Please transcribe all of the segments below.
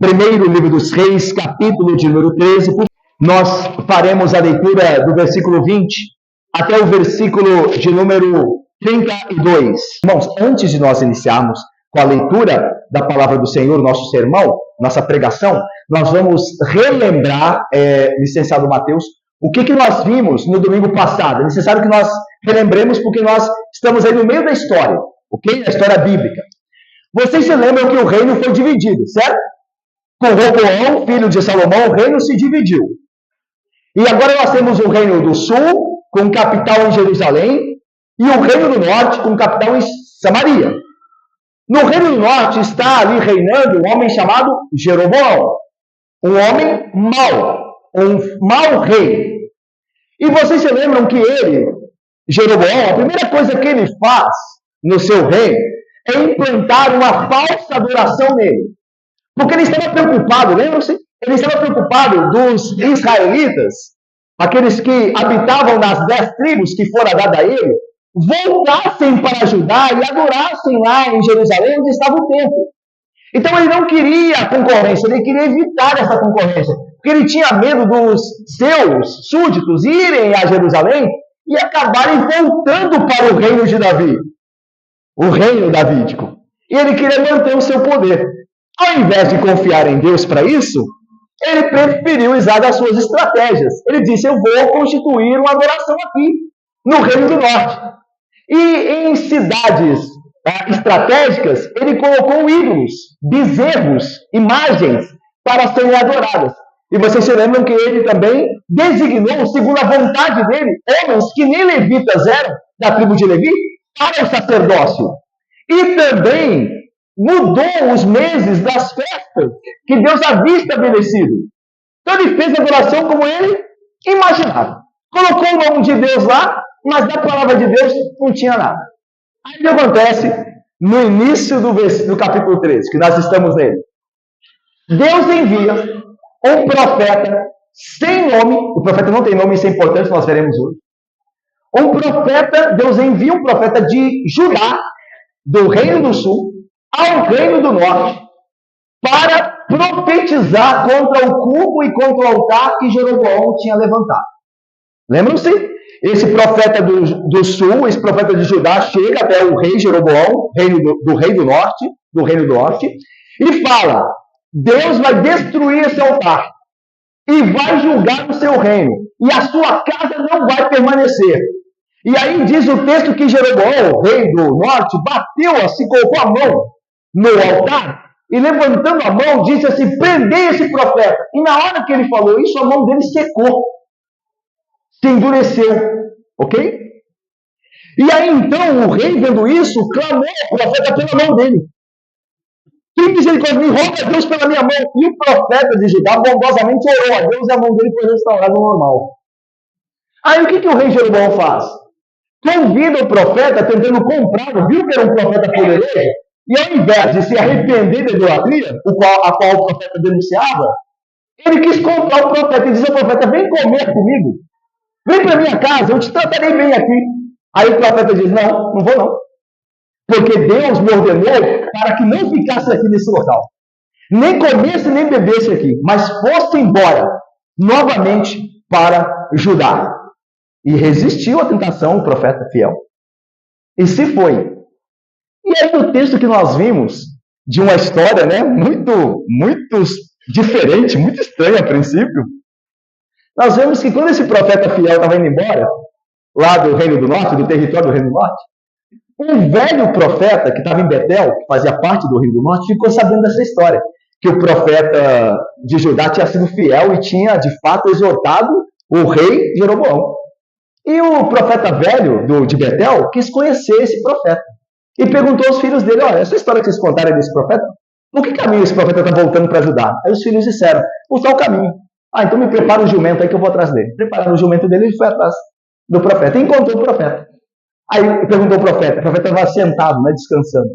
Primeiro livro dos Reis, capítulo de número 13. Nós faremos a leitura do versículo 20 até o versículo de número 32. Irmãos, antes de nós iniciarmos com a leitura da palavra do Senhor, nosso sermão, nossa pregação, nós vamos relembrar, licenciado Mateus, o que nós vimos no domingo passado. É necessário que nós relembremos porque nós estamos aí no meio da história, ok? A história bíblica. Vocês se lembram que o reino foi dividido, certo? Com Roboão, filho de Salomão, o reino se dividiu. E agora nós temos o reino do sul, com capital em Jerusalém, e o reino do norte, com capital em Samaria. No reino do norte está ali reinando um homem chamado Jeroboão, um homem mau, um mau rei. E vocês se lembram que ele, Jeroboão, a primeira coisa que ele faz no seu reino é implantar uma falsa adoração nele. Porque ele estava preocupado, lembram-se? Ele estava preocupado dos israelitas, aqueles que habitavam nas 10 tribos que fora dada a ele, voltassem para Judá e adorassem lá em Jerusalém, onde estava o templo. Então ele não queria concorrência, ele queria evitar essa concorrência, porque ele tinha medo dos seus súditos irem a Jerusalém e acabarem voltando para o reino de Davi, o reino davídico. E ele queria manter o seu poder. Ao invés de confiar em Deus para isso, ele preferiu usar das suas estratégias. Ele disse, eu vou constituir uma adoração aqui, no Reino do Norte. E em cidades estratégicas, ele colocou ídolos, bezerros, imagens para serem adoradas. E vocês se lembram que ele também designou, segundo a vontade dele, homens que nem levitas eram, da tribo de Levi, para o sacerdócio. E também mudou os meses das festas que Deus havia estabelecido. Então ele fez a adoração como ele imaginava. Colocou o nome de Deus lá, mas da palavra de Deus não tinha nada. Aí o que acontece no início do capítulo 13, que nós estamos nele? Deus envia um profeta sem nome, o profeta não tem nome, isso é importante, nós veremos hoje. Deus envia um profeta de Judá, do Reino do Sul, ao Reino do Norte, para profetizar contra o culto e contra o altar que Jeroboão tinha levantado. Lembram-se? Esse profeta do sul, esse profeta de Judá, chega até o rei Jeroboão, do Reino do Norte, e fala, Deus vai destruir esse altar e vai julgar o seu reino, e a sua casa não vai permanecer. E aí diz o texto que Jeroboão, o rei do norte, bateu assim, colocou a mão no altar, e levantando a mão, disse assim, prendei esse profeta. E na hora que ele falou isso, a mão dele secou, se endureceu, ok? E aí então, o rei, vendo isso, clamou ao profeta pela mão dele. Tem misericórdia, me roga a Deus pela minha mão. E o profeta de Judá bondosamente orou a Deus e a mão dele foi restaurada ao normal. Aí o que o rei Jeroboão faz? Convida o profeta tentando comprá-lo, viu que era um profeta poderoso, e ao invés de se arrepender da idolatria, a qual o profeta denunciava, ele quis comprar o profeta e dizer ao profeta, vem comer comigo, vem para minha casa, eu te tratarei bem aqui. Aí o profeta diz, não vou não, porque Deus me ordenou para que não ficasse aqui nesse local, nem comesse nem bebesse aqui, mas fosse embora novamente para Judá. E resistiu à tentação o profeta fiel. E se foi. E aí no texto que nós vimos, de uma história muito diferente, muito estranha a princípio, nós vemos que quando esse profeta fiel estava indo embora, lá do Reino do Norte, do território do Reino do Norte, um velho profeta que estava em Betel, que fazia parte do Reino do Norte, ficou sabendo dessa história, que o profeta de Judá tinha sido fiel e tinha de fato exortado o rei Jeroboão. E o profeta velho de Betel quis conhecer esse profeta. E perguntou aos filhos dele, olha, essa história que vocês contaram desse profeta, por que caminho esse profeta está voltando para ajudar? Aí os filhos disseram, por tal caminho. Então me prepara o jumento aí que eu vou atrás dele. Prepararam o jumento dele e ele foi atrás do profeta. E encontrou o profeta. Aí perguntou o profeta estava sentado, descansando,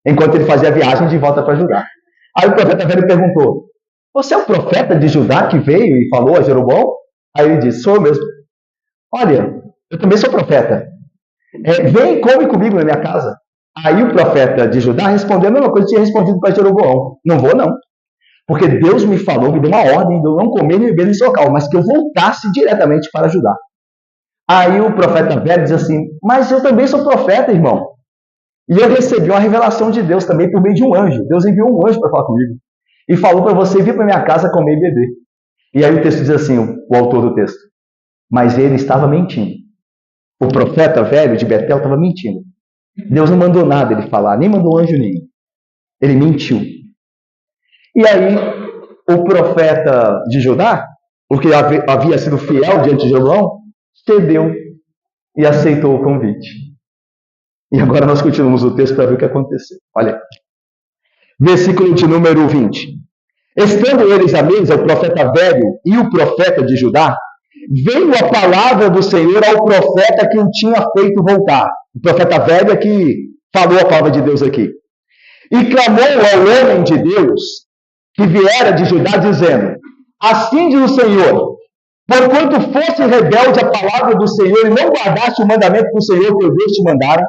enquanto ele fazia a viagem de volta para Judá. Aí o profeta velho perguntou, você é o profeta de Judá que veio e falou a Jeroboão? Aí ele disse, sou eu mesmo. Olha, eu também sou profeta. Vem e come comigo na minha casa. Aí o profeta de Judá respondeu a mesma coisa que tinha respondido para Jeroboão. Não vou, não. Porque Deus me falou, me deu uma ordem de eu não comer nem beber nesse local, mas que eu voltasse diretamente para Judá. Aí o profeta velho diz assim, mas eu também sou profeta, irmão. E eu recebi uma revelação de Deus também por meio de um anjo. Deus enviou um anjo para falar comigo. E falou para você vir para minha casa comer e beber. E aí o texto diz assim, o autor do texto. Mas ele estava mentindo. O profeta velho de Betel estava mentindo. Deus não mandou nada ele falar, nem mandou anjo nenhum. Ele mentiu. E aí o profeta de Judá, o que havia sido fiel diante de Jeroboão, cedeu e aceitou o convite. E agora nós continuamos o texto para ver o que aconteceu. Olha aí. Versículo de número 20. Estando eles à mesa, o profeta velho e o profeta de Judá, veio a palavra do Senhor ao profeta que o tinha feito voltar. O profeta velho é que falou a palavra de Deus aqui. E clamou ao homem de Deus que viera de Judá, dizendo, assim diz o Senhor, porquanto fosse rebelde à palavra do Senhor e não guardaste o mandamento que o Senhor teu Deus te mandara,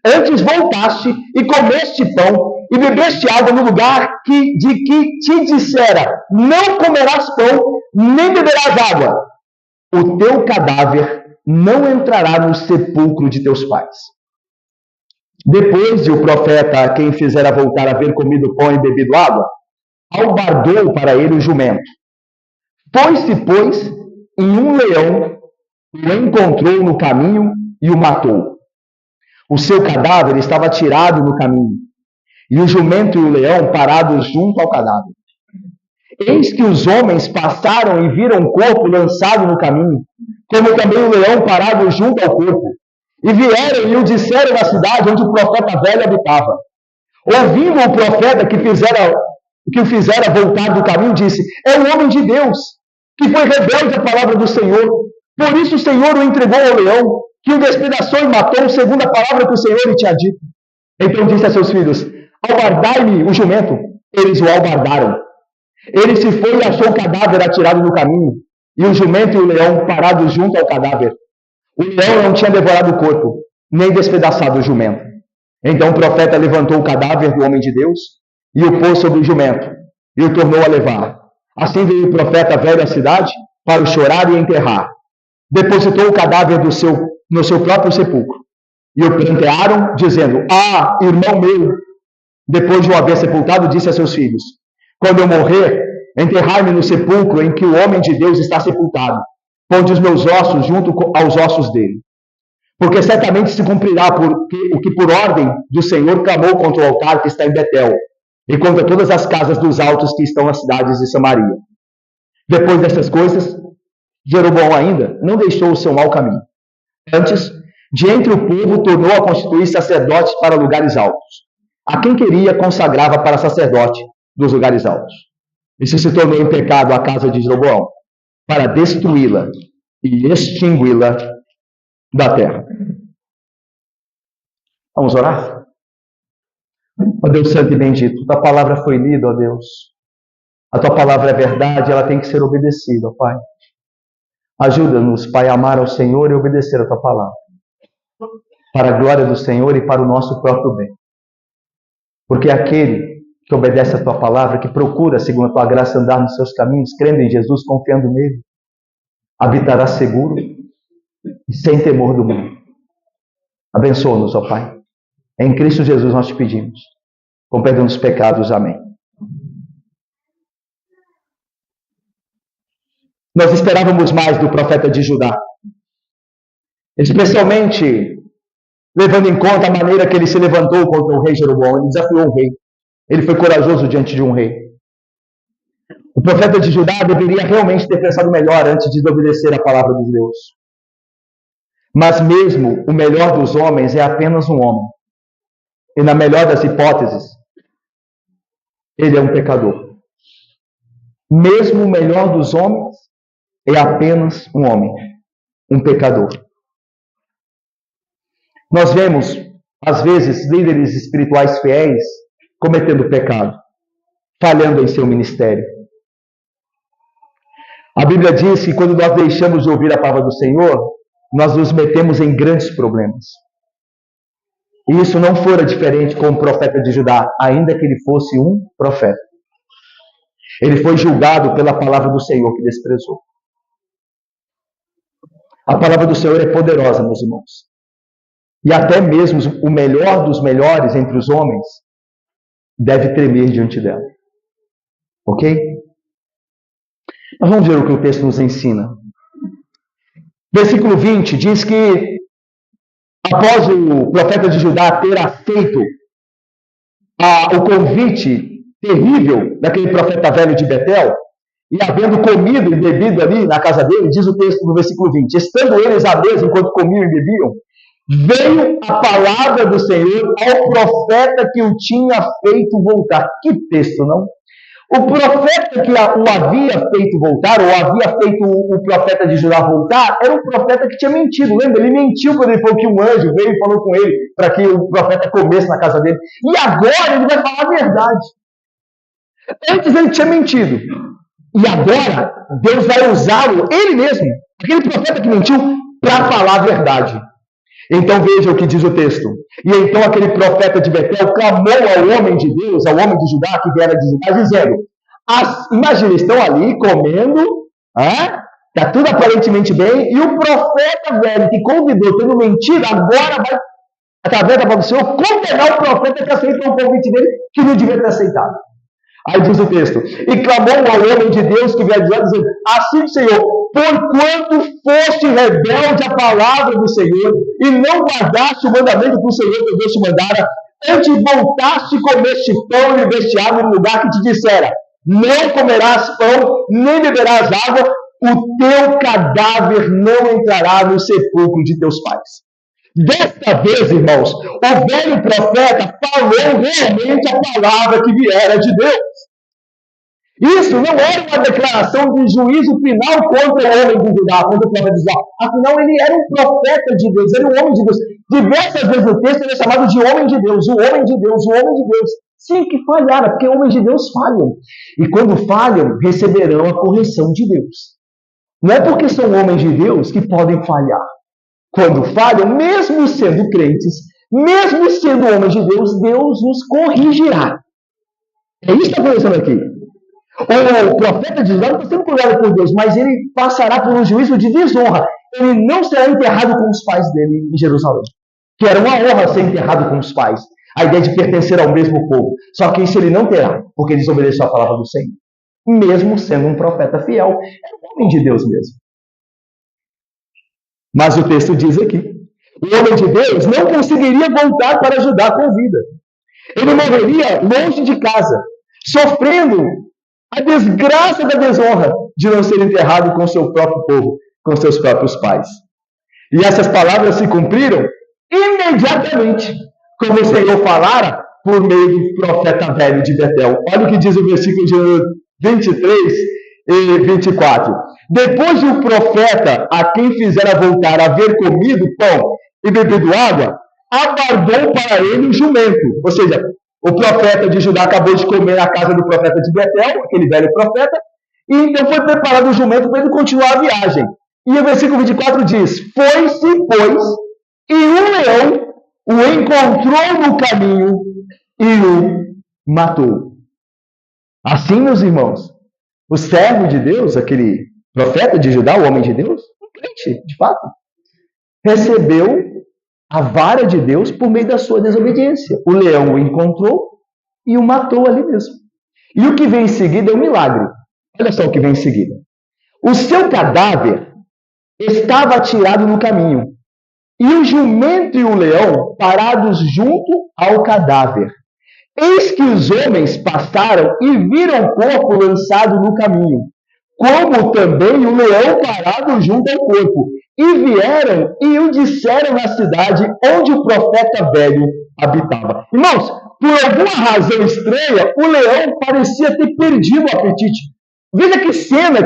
antes voltaste e comeste pão e bebeste água no lugar de que te dissera, não comerás pão, nem beberás água. O teu cadáver não entrará no sepulcro de teus pais. Depois de o profeta, a quem fizera voltar haver comido pão e bebido água, albardou para ele o jumento. Foi-se, pois, e um leão o encontrou no caminho e o matou. O seu cadáver estava tirado no caminho, e o jumento e o leão parados junto ao cadáver. Eis que os homens passaram e viram o corpo lançado no caminho, como também o leão parado junto ao corpo. E vieram e o disseram na cidade onde o profeta velho habitava. Ouvindo o profeta que o fizera voltar do caminho, disse, é um homem de Deus, que foi rebelde à palavra do Senhor. Por isso o Senhor o entregou ao leão, que o despedaçou e matou, segundo a palavra que o Senhor lhe tinha dito. Então disse a seus filhos, albardai-me o jumento. Eles o albardaram. Ele se foi e achou o cadáver atirado no caminho, e o jumento e o leão parados junto ao cadáver. O leão não tinha devorado o corpo, nem despedaçado o jumento. Então o profeta levantou o cadáver do homem de Deus, e o pôs sobre o jumento, e o tornou a levar. Assim veio o profeta velho à cidade, para o chorar e enterrar. Depositou o cadáver no seu próprio sepulcro, e o prantearam, dizendo, ah, irmão meu! Depois de o haver sepultado, disse a seus filhos, quando eu morrer, enterrai-me no sepulcro em que o homem de Deus está sepultado. Ponde os meus ossos junto aos ossos dele. Porque certamente se cumprirá o que por ordem do Senhor clamou contra o altar que está em Betel, e contra todas as casas dos altos que estão nas cidades de Samaria. Depois dessas coisas, Jeroboão ainda não deixou o seu mau caminho. Antes, de entre o povo, tornou a constituir sacerdotes para lugares altos. A quem queria, consagrava para sacerdote dos lugares altos. Isso se tornou em pecado a casa de Jeroboão, para destruí-la e extingui-la da terra. Vamos orar? Ó Deus Santo e Bendito, tua palavra foi lida, ó Deus. A tua palavra é verdade, ela tem que ser obedecida, ó Pai. Ajuda-nos, Pai, a amar ao Senhor e obedecer a tua palavra, para a glória do Senhor e para o nosso próprio bem. Porque aquele que obedece a tua palavra, que procura, segundo a tua graça, andar nos seus caminhos, crendo em Jesus, confiando nele, habitará seguro e sem temor do mundo. Abençoa-nos, ó Pai. Em Cristo Jesus nós te pedimos. Com perdão dos pecados. Amém. Nós esperávamos mais do profeta de Judá. Especialmente levando em conta a maneira que ele se levantou contra o rei Jeroboão. Ele desafiou o rei. Ele foi corajoso diante de um rei. O profeta de Judá deveria realmente ter pensado melhor antes de desobedecer a palavra de Deus. Mas mesmo o melhor dos homens é apenas um homem. E na melhor das hipóteses, ele é um pecador. Mesmo o melhor dos homens é apenas um homem, um pecador. Nós vemos, às vezes, líderes espirituais fiéis cometendo pecado, falhando em seu ministério. A Bíblia diz que quando nós deixamos de ouvir a palavra do Senhor, nós nos metemos em grandes problemas. E isso não fora diferente com o profeta de Judá, ainda que ele fosse um profeta. Ele foi julgado pela palavra do Senhor que desprezou. A palavra do Senhor é poderosa, meus irmãos. E até mesmo o melhor dos melhores entre os homens deve tremer diante dela. Ok? Mas vamos ver o que o texto nos ensina. Versículo 20 diz que após o profeta de Judá ter aceito o convite terrível daquele profeta velho de Betel, e havendo comido e bebido ali na casa dele, diz o texto no versículo 20, estando eles à mesa enquanto comiam e bebiam, veio a palavra do Senhor ao profeta que o tinha feito voltar. Que texto, não? O profeta que o havia feito voltar, ou havia feito o profeta de Judá voltar, era um profeta que tinha mentido. Lembra? Ele mentiu quando ele falou que um anjo veio e falou com ele para que o profeta comesse na casa dele. E agora ele vai falar a verdade. Antes ele tinha mentido. E agora Deus vai usá-lo, ele mesmo, aquele profeta que mentiu, para falar a verdade. Então veja o que diz o texto. E então aquele profeta de Betel clamou ao homem de Deus, ao homem de Judá, que viera de Judá, dizendo, imagina, estão ali comendo, está tudo aparentemente bem, e o profeta velho que convidou, tendo mentido, agora vai, através da palavra do Senhor, condenar o profeta que aceitou o convite dele, que não devia ter aceitado. Aí diz o texto, e clamou ao homem de Deus que viera de Judá, dizendo, assim, Senhor, porquanto foste rebelde à palavra do Senhor, e não guardaste o mandamento que o Senhor teu Deus te mandara, antes voltaste e comeste pão e bebeste água no lugar que te dissera, não comerás pão, nem beberás água, o teu cadáver não entrará no sepulcro de teus pais. Desta vez, irmãos, o velho profeta falou realmente a palavra que viera de Deus. Isso não era uma declaração de juízo final contra o homem de Judá, contra o profeta de Judá. Afinal, ele era um profeta de Deus, era um homem de Deus. Diversas vezes no texto ele é chamado de homem de Deus, o homem de Deus, o homem de Deus. Sim, que falharam, porque homens de Deus falham. E quando falham, receberão a correção de Deus. Não é porque são homens de Deus que podem falhar. Quando falham, mesmo sendo crentes, mesmo sendo homens de Deus, Deus nos corrigirá. É isso que está acontecendo aqui. O profeta de Judá não está sendo curado por Deus, mas ele passará por um juízo de desonra. Ele não será enterrado com os pais dele em Jerusalém. Que era uma honra ser enterrado com os pais. A ideia de pertencer ao mesmo povo. Só que isso ele não terá, porque desobedeceu a palavra do Senhor. Mesmo sendo um profeta fiel. Era um homem de Deus mesmo. Mas o texto diz aqui, o homem de Deus não conseguiria voltar para Judá com vida. Ele morreria longe de casa, sofrendo a desgraça da desonra de não ser enterrado com seu próprio povo, com seus próprios pais. E essas palavras se cumpriram imediatamente, como o Senhor falara por meio do profeta velho de Betel. Olha o que diz o versículo de 23 e 24. Depois o profeta, a quem fizera voltar, haver comido pão e bebido água, aguardou para ele um jumento. Ou seja, o profeta de Judá acabou de comer na casa do profeta de Betel, aquele velho profeta, e então foi preparado o jumento para ele continuar a viagem. E o versículo 24 diz, foi-se, pois, e um leão o encontrou no caminho e o matou. Assim, meus irmãos, o servo de Deus, aquele profeta de Judá, o homem de Deus, um crente, de fato, recebeu a vara de Deus por meio da sua desobediência. O leão o encontrou e o matou ali mesmo. E o que vem em seguida é um milagre. Olha só o que vem em seguida. O seu cadáver estava atirado no caminho, e o jumento e o leão parados junto ao cadáver. Eis que os homens passaram e viram o corpo lançado no caminho, como também o leão parado junto ao corpo. E vieram e o disseram na cidade onde o profeta velho habitava. Irmãos, por alguma razão estranha, o leão parecia ter perdido o apetite. Veja que cena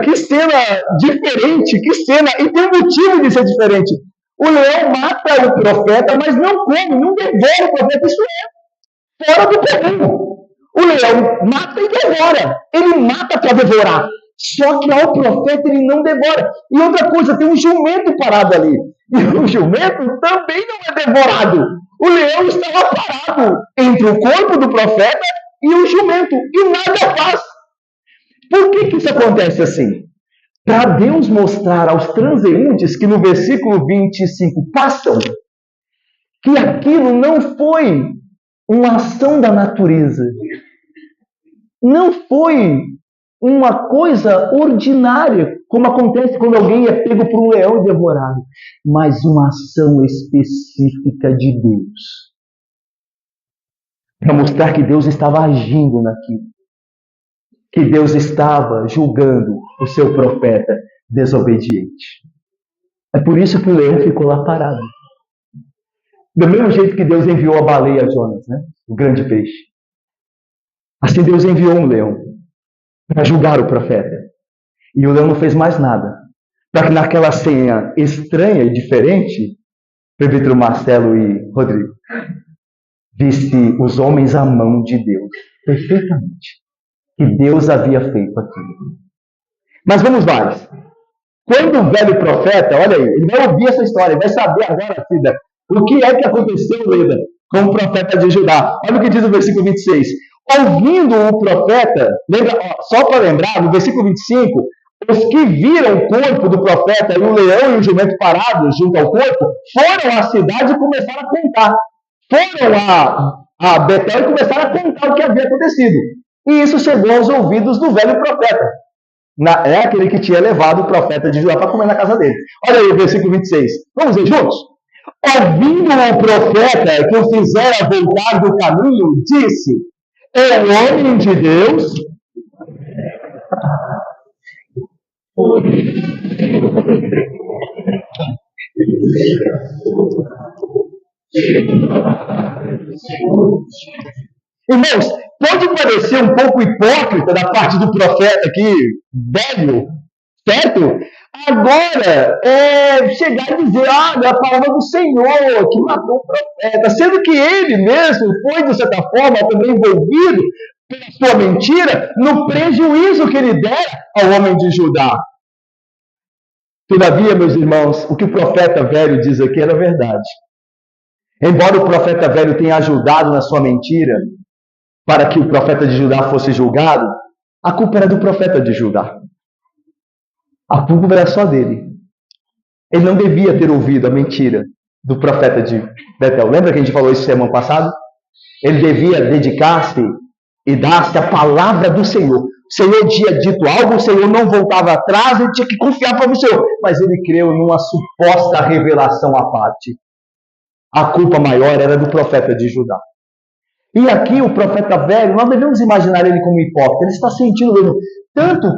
diferente, que cena, e tem um motivo de ser diferente. O leão mata o profeta, mas não come, não devora o profeta, isso é fora do comum. O leão mata e devora, ele mata para devorar. Só que ao profeta ele não devora. E outra coisa, tem um jumento parado ali. E o jumento também não é devorado. O leão estava parado entre o corpo do profeta e o jumento. E nada faz. Por que isso acontece assim? Para Deus mostrar aos transeuntes que no versículo 25 passam, que aquilo não foi uma ação da natureza, não foi uma coisa ordinária, como acontece quando alguém é pego por um leão e devorado, mas uma ação específica de Deus. Para mostrar que Deus estava agindo naquilo. Que Deus estava julgando o seu profeta desobediente. É por isso que o leão ficou lá parado. Do mesmo jeito que Deus enviou a baleia a Jonas, né? O grande peixe. Assim Deus enviou um leão para julgar o profeta. E o leão não fez mais nada. Para que naquela cena estranha e diferente, Presbítero Marcelo e Rodrigo, visse os homens à mão de Deus perfeitamente. Que Deus havia feito aquilo. Mas vamos mais. Quando o velho profeta, olha aí, ele vai ouvir essa história, ele vai saber agora, Cida, o que é que aconteceu, Leda, com o profeta de Judá. Olha o que diz o versículo 26. Ouvindo o profeta, lembra, só para lembrar, no versículo 25, os que viram o corpo do profeta e o leão e o jumento parados junto ao corpo, foram à cidade e começaram a contar. Foram a Betel e começaram a contar o que havia acontecido. E isso chegou aos ouvidos do velho profeta. É aquele que tinha levado o profeta de Judá para comer na casa dele. Olha aí o versículo 26. Vamos ver juntos? Ouvindo o profeta que o fizera voltar do caminho, disse: é homem de Deus. Irmãos, pode parecer um pouco hipócrita da parte do profeta aqui, velho, certo? Agora, chegar e dizer, é a palavra do Senhor que matou o profeta, sendo que ele mesmo foi, de certa forma, também envolvido pela sua mentira, no prejuízo que ele dera ao homem de Judá. Todavia, meus irmãos, o que o profeta velho diz aqui era verdade. Embora o profeta velho tenha ajudado na sua mentira, para que o profeta de Judá fosse julgado, a culpa era do profeta de Judá. A culpa era só dele. Ele não devia ter ouvido a mentira do profeta de Betel. Lembra que a gente falou isso semana passada? Ele devia dedicar-se e dar-se a palavra do Senhor. O Senhor tinha dito algo, o Senhor não voltava atrás, ele tinha que confiar para o Senhor. Mas ele creu numa suposta revelação à parte. A culpa maior era do profeta de Judá. E aqui o profeta velho, nós devemos imaginar ele como hipócrita. Ele está sentindo mesmo. Tanto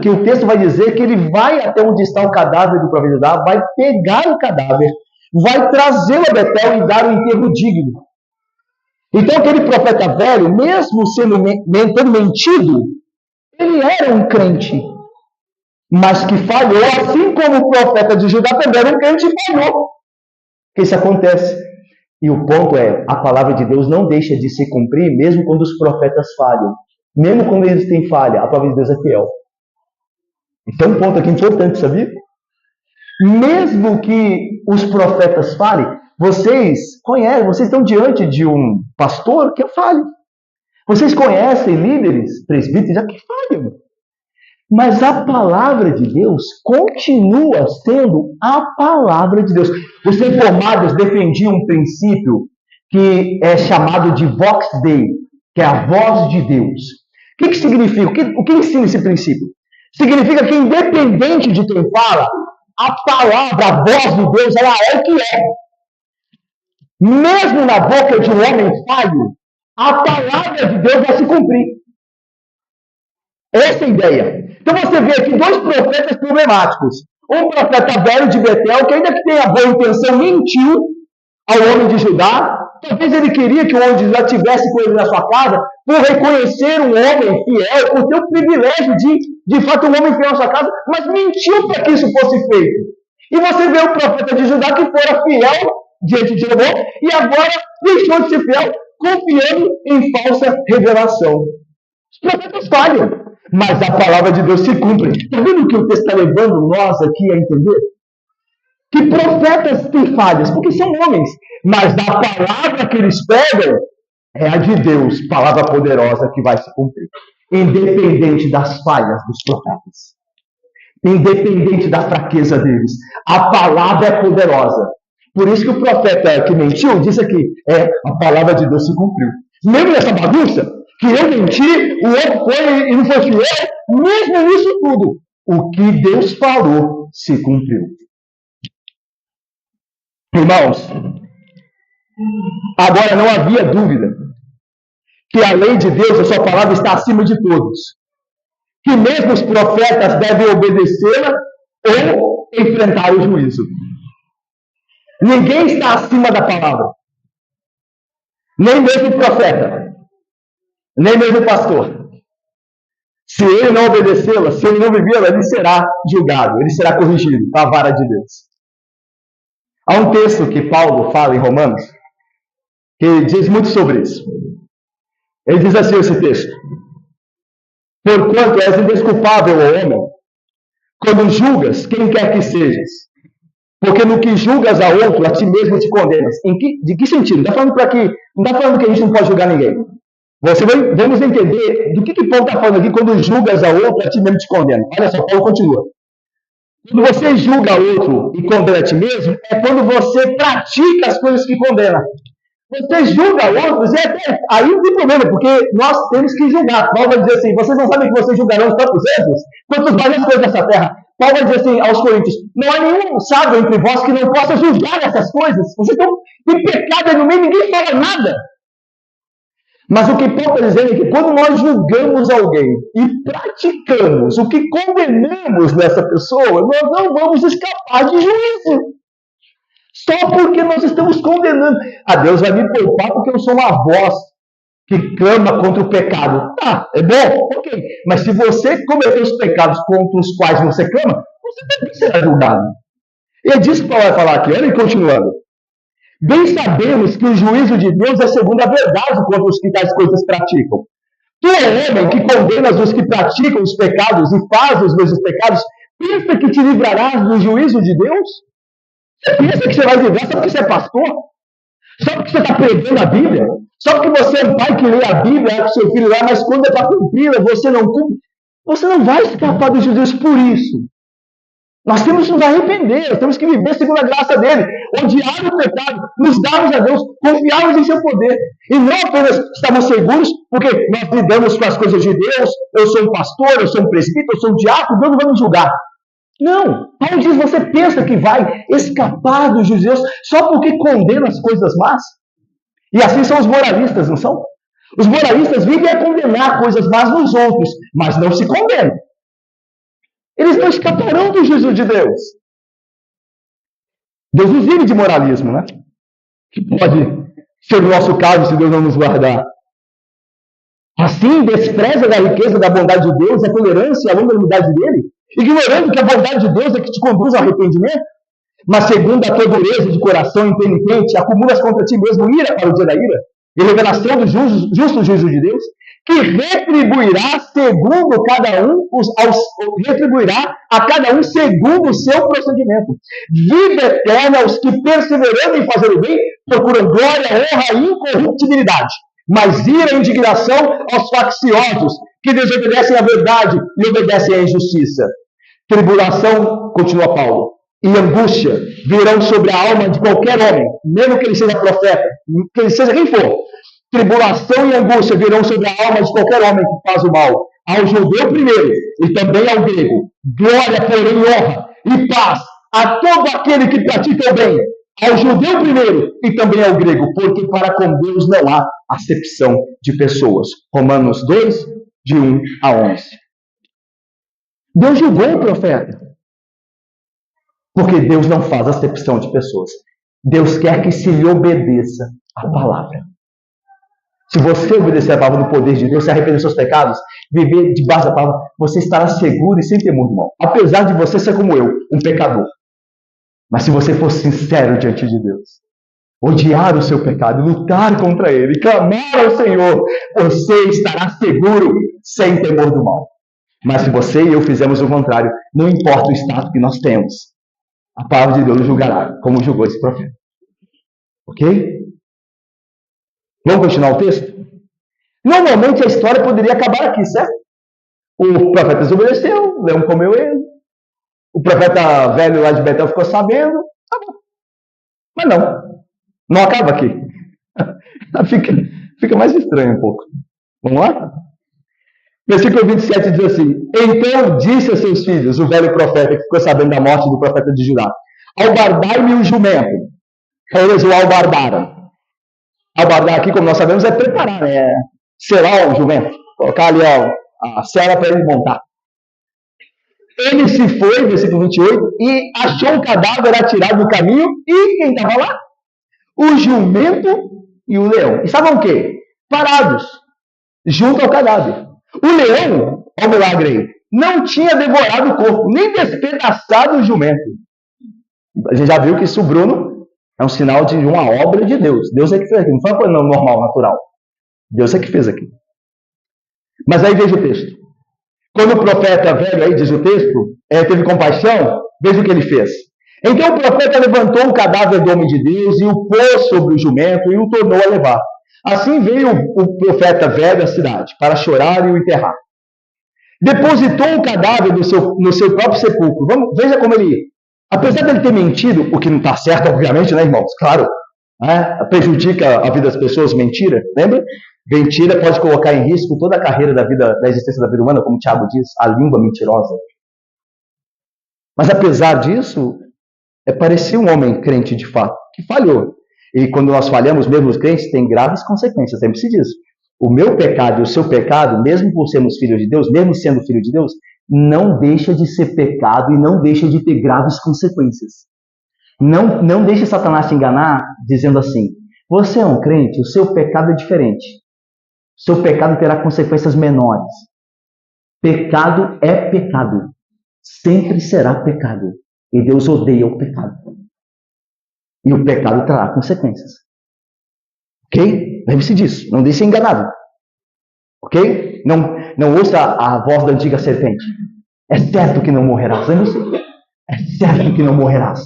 que o texto vai dizer que ele vai até onde está o cadáver do profeta de Judá, vai pegar o cadáver, vai trazê-lo a Betel e dar um enterro digno. Então aquele profeta velho, mesmo tendo mentido, ele era um crente, mas que falhou, assim como o profeta de Judá também era um crente e falhou. Que isso acontece. E o ponto é, a palavra de Deus não deixa de se cumprir, mesmo quando os profetas falham. Mesmo quando eles têm falha, a palavra de Deus é fiel. Então, um ponto aqui importante, sabia? Mesmo que os profetas falhem, vocês conhecem, vocês estão diante de um pastor que é falho. Vocês conhecem líderes, presbíteros, já que falham. Mas a palavra de Deus continua sendo a palavra de Deus. Os reformados defendiam um princípio que é chamado de Vox Dei, que é a voz de Deus. O que significa? O que ensina esse princípio? Significa que independente de quem fala, a palavra, a voz de Deus, ela é o que é. Mesmo na boca de um homem falho, a palavra de Deus vai se cumprir. Essa é a ideia. Então você vê aqui dois profetas problemáticos. Um profeta velho de Betel, que ainda que tenha boa intenção, mentiu ao homem de Judá. Talvez ele queria que o homem de Judá tivesse com ele na sua casa, por reconhecer um homem fiel, por ter o privilégio de fato, um homem fiel na sua casa, mas mentiu para que isso fosse feito. E você vê o profeta de Judá que fora fiel diante de Jeová, e agora deixou de ser fiel, confiando em falsa revelação. Os profetas falham, mas a palavra de Deus se cumpre. Está vendo o que o texto está levando nós aqui a entender? Que profetas têm falhas, porque são homens, mas a palavra que eles pegam é a de Deus, palavra poderosa que vai se cumprir. independente das falhas dos profetas, independente da fraqueza deles. A palavra é poderosa. Por isso que o profeta que mentiu disse aqui, a palavra de Deus se cumpriu. Mesmo nessa bagunça, que eu menti, o outro foi e não foi fiel, mesmo nisso tudo, o que Deus falou se cumpriu. Irmãos, agora não havia dúvida que a lei de Deus, a sua palavra, está acima de todos. Que mesmo os profetas devem obedecê-la ou enfrentar o juízo. Ninguém está acima da palavra. Nem mesmo o profeta. Nem mesmo o pastor. Se ele não obedecê-la, se ele não vivê-la, ele será julgado. Ele será corrigido com a vara de Deus. Há um texto que Paulo fala em Romanos, que diz muito sobre isso. Ele diz assim, esse texto: porquanto és indesculpável, ó homem, quando julgas quem quer que sejas, porque no que julgas a outro, a ti mesmo te condenas. De que sentido? Não está falando que a gente não pode julgar ninguém. Vamos entender do que Paulo está falando aqui, quando julgas a outro, a ti mesmo te condena. Olha só, Paulo continua. Quando você julga outro e condena a ti mesmo, é quando você pratica as coisas que condena. Você julga outros, e até aí não tem problema, porque nós temos que julgar. Paulo vai dizer assim: vocês não sabem que vocês julgarão tantos erros, quantos mais coisas dessa terra. Paulo vai dizer assim aos Coríntios: não há nenhum sábio entre vós que não possa julgar essas coisas. Vocês estão em pecado aí no meio, ninguém fala nada. Mas o que Paulo está dizendo é que quando nós julgamos alguém e praticamos o que condenamos nessa pessoa, nós não vamos escapar de juízo. Só porque nós estamos condenando. Deus vai me poupar porque eu sou uma voz que clama contra o pecado. É bom? Ok. Mas se você cometer os pecados contra os quais você clama, você também será julgado. E é disso que Paulo vai falar aqui. Olha ele continuando. Bem sabemos que o juízo de Deus é segundo a verdade contra os que tais coisas praticam. Tu é homem que condenas os que praticam os pecados e faz os mesmos pecados, pensa que te livrarás do juízo de Deus? Você pensa que você vai livrar só porque você é pastor? Só porque você está pregando a Bíblia? Só porque você é um pai que lê a Bíblia com seu filho lá, mas quando é para cumpri-la, você não cumpre? Você não vai escapar do juízo por isso. Nós temos que nos arrepender, nós temos que viver segundo a graça dele, odiar o pecado, nos darmos a Deus, confiarmos em seu poder. E não apenas estamos seguros, porque nós lidamos com as coisas de Deus, eu sou um pastor, eu sou um presbítero, eu sou um diácono, Deus não vai me julgar. Não, Paulo diz: você pensa que vai escapar dos judeus só porque condena as coisas más? E assim são os moralistas, não são? Os moralistas vivem a condenar coisas más nos outros, mas não se condenam. Eles não escaparão do juízo de Deus. Deus nos livre de moralismo, né? Que pode ser o nosso caso se Deus não nos guardar. Assim, despreza da riqueza da bondade de Deus, a tolerância e a longanimidade dele, ignorando que a bondade de Deus é que te conduz ao arrependimento, mas segundo a tua dureza de coração impenitente, acumulas contra ti mesmo ira para o dia da ira, e revelação do justo juízo de Deus, que retribuirá segundo retribuirá a cada um segundo o seu procedimento. Vida eterna aos que, perseverando em fazer o bem, procuram glória, honra e incorruptibilidade. Mas ira e indignação aos facciosos, que desobedecem à verdade e obedecem à injustiça. Tribulação, continua Paulo, e angústia virão sobre a alma de qualquer homem, mesmo que ele seja profeta, que ele seja quem for. Tribulação e angústia virão sobre a alma de qualquer homem que faz o mal. Ao judeu primeiro, e também ao grego. Glória, porém, honra e paz a todo aquele que pratica o bem. Ao judeu primeiro, e também ao grego, porque para com Deus não há acepção de pessoas. Romanos 2, de 1 a 11. Deus julgou o profeta. Porque Deus não faz acepção de pessoas. Deus quer que se lhe obedeça a palavra. Se você obedecer a palavra do poder de Deus, se arrepender dos seus pecados, viver debaixo da palavra, você estará seguro e sem temor do mal. Apesar de você ser como eu, um pecador. Mas se você for sincero diante de Deus, odiar o seu pecado, lutar contra ele, clamar ao Senhor, você estará seguro, sem temor do mal. Mas se você e eu fizermos o contrário, não importa o estado que nós temos, a palavra de Deus nos julgará, como julgou esse profeta. Ok? Vamos continuar o texto? Normalmente a história poderia acabar aqui, certo? O profeta desobedeceu, o leão comeu ele. O profeta velho lá de Betel ficou sabendo. Tá bom. Mas não acaba aqui. Fica mais estranho um pouco. Vamos lá? Versículo 27 diz assim: Então disse a seus filhos, o velho profeta que ficou sabendo da morte do profeta de Judá: Albardai-me o jumento. Eles o albardaram. Albardar aqui, como nós sabemos, é preparar, né? Selar o jumento. Colocar ali a sela para ele montar. Ele se foi, versículo 28, e achou o cadáver atirado no caminho. E quem estava lá? O jumento e o leão. Estavam o quê? Parados, junto ao cadáver. O leão, olha o milagre aí, não tinha devorado o corpo, nem despedaçado o jumento. A gente já viu que isso, Bruno, é um sinal de uma obra de Deus. Deus é que fez aqui, não foi uma coisa normal, natural. Deus é que fez aqui. Mas aí veja o texto. Quando o profeta velho, aí diz o texto, teve compaixão, veja o que ele fez. Então o profeta levantou o cadáver do homem de Deus e o pôs sobre o jumento e o tornou a levar. Assim veio o profeta velho à cidade, para chorar e o enterrar. Depositou o cadáver no seu próprio sepulcro. Veja como ele, apesar de ele ter mentido, o que não está certo, obviamente, né, irmãos? Claro, prejudica a vida das pessoas, mentira, lembra? Mentira pode colocar em risco toda a carreira da existência da vida humana, como o Tiago diz, a língua mentirosa. Mas apesar disso, parecia um homem crente de fato, que falhou. E quando nós falhamos, mesmo os crentes, tem graves consequências, lembre-se disso. O meu pecado e o seu pecado, mesmo por sermos filhos de Deus, mesmo sendo filho de Deus, não deixa de ser pecado e não deixa de ter graves consequências. Não deixe Satanás te enganar dizendo assim: você é um crente, o seu pecado é diferente. O seu pecado terá consequências menores. Pecado é pecado. Sempre será pecado. E Deus odeia o pecado. E o pecado trará consequências. Ok? Lembre-se disso. Não deixe ser enganado. Ok? Não ouça a voz da antiga serpente. É certo que não morrerás. Lembre-se. É certo que não morrerás.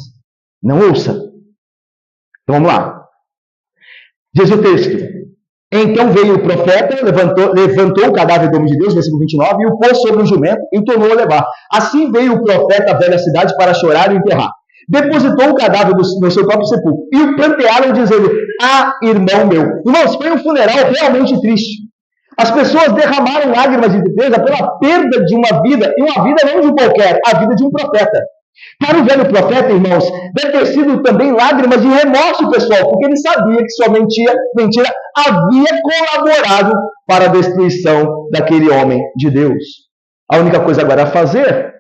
Não ouça. Então vamos lá. Diz o texto. Então veio o profeta, levantou o cadáver do homem de Deus, versículo 29, e o pôs sobre o jumento e tornou a levar. Assim veio o profeta à velha cidade para chorar e enterrar. Depositou o cadáver no seu próprio sepulcro e o prantearam, dizendo: irmão meu. Irmãos, foi um funeral realmente triste. As pessoas derramaram lágrimas de tristeza pela perda de uma vida, e uma vida não de qualquer, a vida de um profeta. Para o velho profeta, irmãos, deve ter sido também lágrimas de remorso pessoal, porque ele sabia que sua mentira havia colaborado para a destruição daquele homem de Deus. A única coisa agora a fazer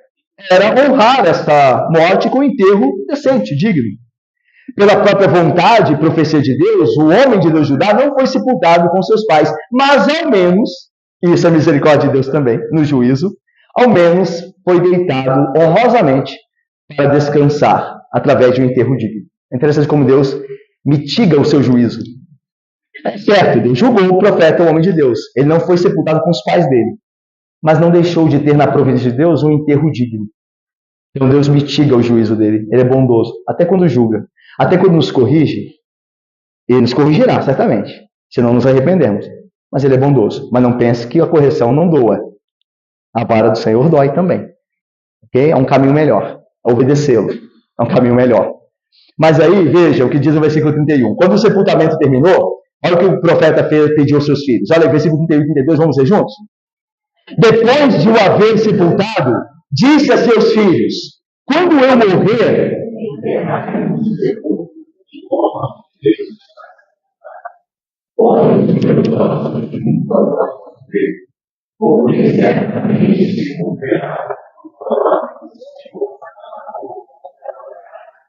era honrar esta morte com um enterro decente, digno. Pela própria vontade e profecia de Deus, o homem de Deus Judá não foi sepultado com seus pais, mas ao menos, e isso é misericórdia de Deus também, no juízo, ao menos foi deitado honrosamente para descansar através de um enterro digno. É interessante como Deus mitiga o seu juízo. É certo, Deus julgou o profeta, o homem de Deus. Ele não foi sepultado com os pais dele, mas não deixou de ter na providência de Deus um enterro digno. Então Deus mitiga o juízo dele. Ele é bondoso, até quando julga. Até quando nos corrige, ele nos corrigirá, certamente, se não nos arrependemos. Mas ele é bondoso. Mas não pense que a correção não doa. A vara do Senhor dói também. Okay? É um caminho melhor. Obedecê-lo. É um caminho melhor. Mas aí, veja o que diz o versículo 31. Quando o sepultamento terminou, olha o que o profeta pediu aos seus filhos. Olha, versículo 31 e 32, vamos ler juntos? Depois de o haver sepultado, disse a seus filhos: quando eu morrer,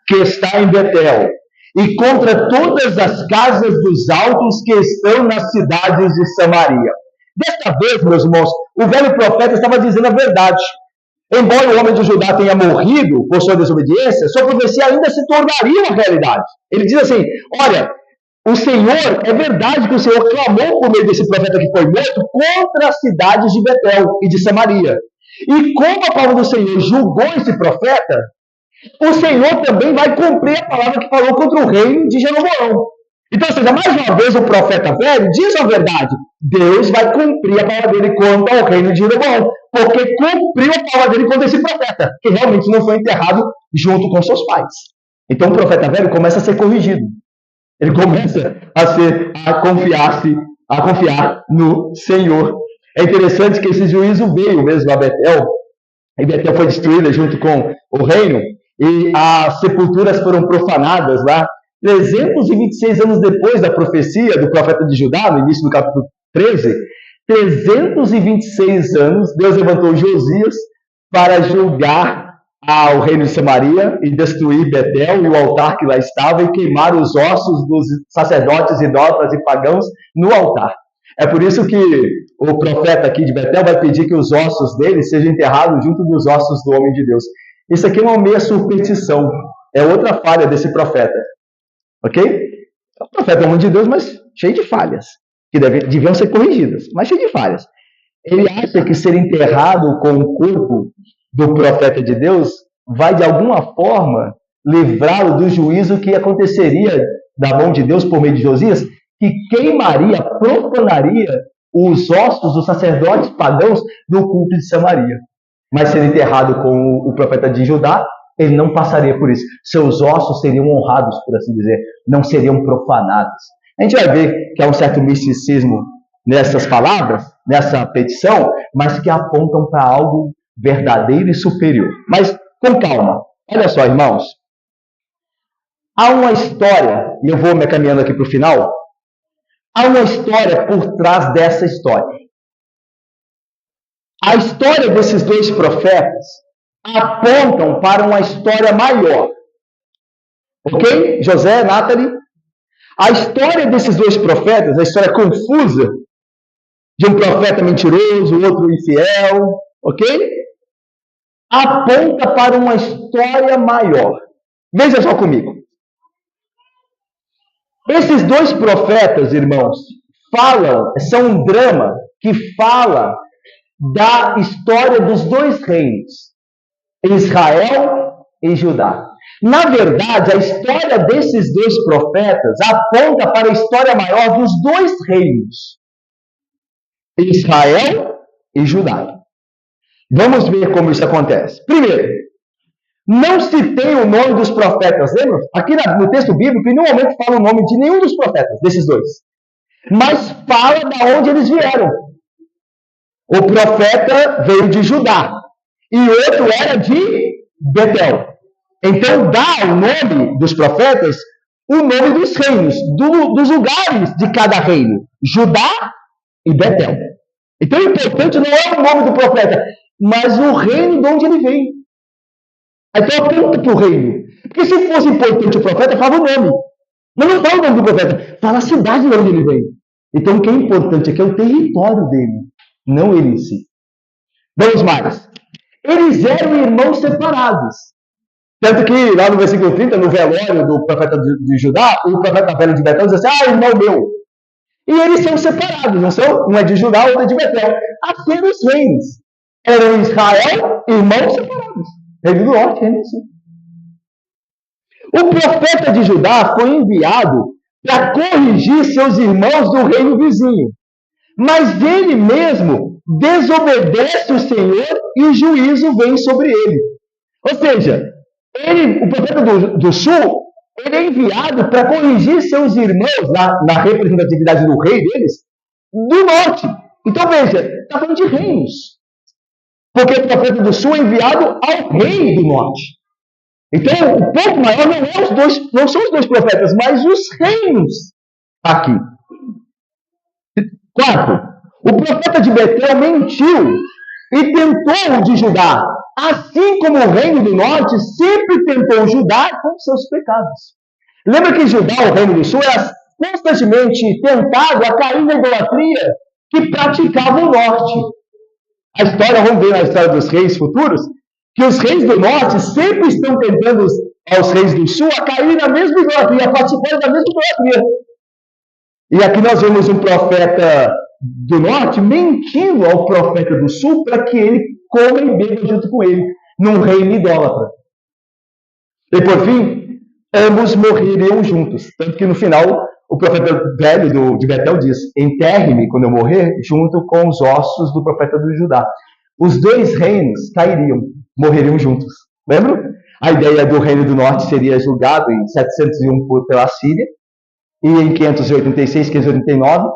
que está em Betel, e contra todas as casas dos altos que estão nas cidades de Samaria. Desta vez, meus irmãos, o velho profeta estava dizendo a verdade. Embora o homem de Judá tenha morrido por sua desobediência, sua profecia ainda se tornaria uma realidade. Ele diz assim: olha, o Senhor, é verdade que o Senhor clamou por meio desse profeta que foi morto contra as cidades de Betel e de Samaria. E como a palavra do Senhor julgou esse profeta, o Senhor também vai cumprir a palavra que falou contra o reino de Jeroboão. Então, ou seja, mais uma vez o profeta velho diz a verdade. Deus vai cumprir a palavra dele quanto ao reino de Jeroboão, porque cumpriu a palavra dele contra esse profeta, que realmente não foi enterrado junto com seus pais. Então o profeta velho começa a ser corrigido. Ele começa a confiar no Senhor. É interessante que esse juízo veio mesmo a Betel, e Betel foi destruída junto com o reino, e as sepulturas foram profanadas lá, 326 anos depois da profecia do profeta de Judá, no início do capítulo 13, 326 anos, Deus levantou Josias para julgar ao reino de Samaria e destruir Betel e o altar que lá estava e queimar os ossos dos sacerdotes idólatras e pagãos no altar. É por isso que o profeta aqui de Betel vai pedir que os ossos dele sejam enterrados junto dos ossos do homem de Deus. Isso aqui não é uma meia superstição, é outra falha desse profeta. Ok? O profeta é um homem de Deus, mas cheio de falhas, que deviam ser corrigidas, mas cheio de falhas. Ele acha que ser enterrado com o corpo do profeta de Deus vai, de alguma forma, livrá-lo do juízo que aconteceria da mão de Deus por meio de Josias, que queimaria, profanaria os ossos dos sacerdotes pagãos do culto de Samaria. Mas sendo enterrado com o profeta de Judá, ele não passaria por isso. Seus ossos seriam honrados, por assim dizer, não seriam profanados. A gente vai ver que há um certo misticismo nessas palavras, nessa petição, mas que apontam para algo verdadeiro e superior. Mas com calma. Olha só, irmãos. Há uma história, e eu vou me caminhando aqui para o final. Há uma história por trás dessa história. A história desses dois profetas apontam para uma história maior. Ok? José, Nathalie. A história desses dois profetas, a história confusa, de um profeta mentiroso, outro infiel, ok? Aponta para uma história maior. Veja só comigo. Esses dois profetas, irmãos, são um drama que fala da história dos dois reinos, Israel e Judá. Na verdade, a história desses dois profetas aponta para a história maior dos dois reinos, Israel e Judá. Vamos ver como isso acontece. Primeiro, não se tem o nome dos profetas, lembra? Aqui no texto bíblico, em nenhum momento fala o nome de nenhum dos profetas, desses dois. Mas fala de onde eles vieram. O profeta veio de Judá e o outro era de Betel. Então dá o nome dos profetas o nome dos reinos, dos lugares de cada reino, Judá e Betel. Então o importante não é o nome do profeta, mas o reino de onde ele vem. Então aponta para o reino. Porque se fosse importante o profeta, fala o nome. Mas não fala o nome do profeta, fala a cidade de onde ele vem. Então o que é importante aqui é o território dele, não ele em si. Vamos mais. Eles eram irmãos separados. Tanto que lá no versículo 30, no velório do profeta de Judá, o profeta velho de Betel diz assim, irmão meu. E eles são separados, não são? Um é de Judá, outro é de Betel. Assim os reinos. Eram Israel, irmãos separados. Reino do Norte, Reino do Sul. O profeta de Judá foi enviado para corrigir seus irmãos do reino vizinho. Mas ele mesmo desobedece o Senhor e o juízo vem sobre ele. Ou seja, o profeta do sul, ele é enviado para corrigir seus irmãos na representatividade do rei deles, do norte. Então veja, está falando de reinos. Porque o profeta do sul é enviado ao rei do norte. Então, o ponto maior não são os dois profetas, mas os reinos aqui. Quarto, o profeta de Betel mentiu e tentou o de Judá, assim como o reino do norte sempre tentou Judá com seus pecados. Lembra que Judá, o reino do sul, era constantemente tentado a cair na idolatria que praticava o norte. A história, vamos ver na história dos reis futuros, que os reis do norte sempre estão tentando aos reis do sul a cair na mesma idolatria, a participar da mesma idolatria. E aqui nós vemos um profeta do norte mentindo ao profeta do sul para que ele coma e beba junto com ele, num reino idólatra. E por fim, ambos morreriam juntos. Tanto que no final, O profeta velho de Betel diz: enterre-me quando eu morrer, junto com os ossos do profeta de Judá. Os dois reinos cairiam, morreriam juntos. Lembram? A ideia do reino do norte seria julgado em 701 pela Síria, e em 586, 589,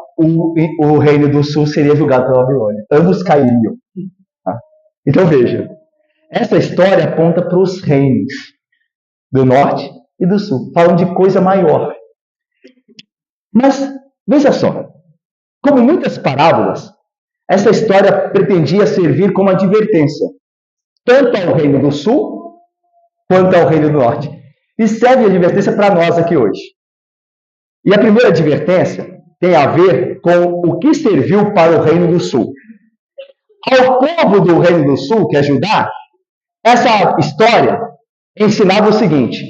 o reino do sul seria julgado pela Babilônia. Ambos cairiam. Tá? Então veja, essa história aponta para os reinos do norte e do sul, falam de coisa maior. Mas, veja só, como muitas parábolas, essa história pretendia servir como advertência, tanto ao reino do sul, quanto ao reino do norte. E serve de advertência para nós aqui hoje. E a primeira advertência tem a ver com o que serviu para o reino do sul. Ao povo do reino do sul, que é Judá, essa história ensinava o seguinte: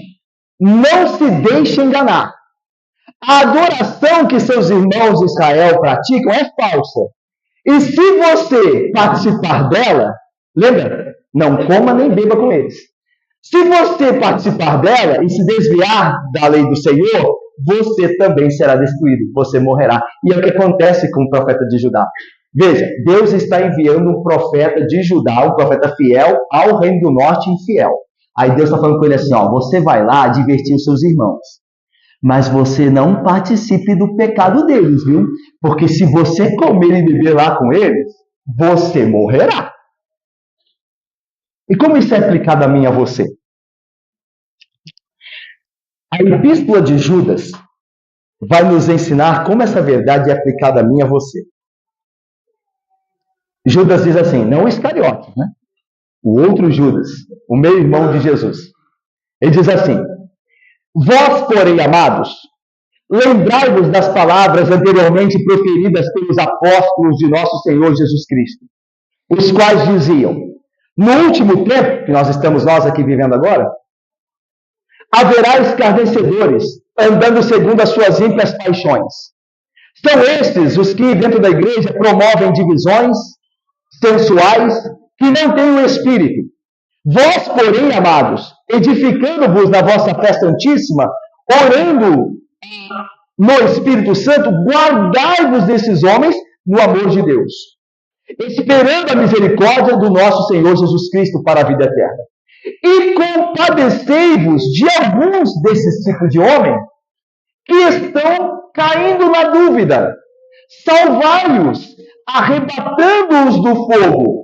não se deixe enganar. A adoração que seus irmãos de Israel praticam é falsa. E se você participar dela, lembra? Não coma nem beba com eles. Se você participar dela e se desviar da lei do Senhor, você também será destruído, você morrerá. E é o que acontece com o profeta de Judá. Veja, Deus está enviando um profeta de Judá, um profeta fiel, ao reino do norte infiel. Aí Deus está falando com ele assim, ó, você vai lá advertir os seus irmãos, mas você não participe do pecado deles, viu? Porque se você comer e beber lá com eles, você morrerá. E como isso é aplicado a mim e a você? A epístola de Judas vai nos ensinar como essa verdade é aplicada a mim e a você. Judas diz assim, não o Iscariote, né? O outro Judas, o meio-irmão de Jesus. Ele diz assim, vós, porém, amados, lembrai-vos das palavras anteriormente proferidas pelos apóstolos de nosso Senhor Jesus Cristo, os quais diziam, no último tempo, que nós estamos aqui vivendo agora, haverá escarnecedores, andando segundo as suas ímpias paixões. São estes os que, dentro da igreja, promovem divisões sensuais que não têm o Espírito. Vós, porém, amados, edificando-vos na vossa fé santíssima, orando no Espírito Santo, guardai-vos desses homens no amor de Deus, esperando a misericórdia do nosso Senhor Jesus Cristo para a vida eterna. E compadecei-vos de alguns desses tipos de homem que estão caindo na dúvida. Salvai-os, arrebatando-os do fogo.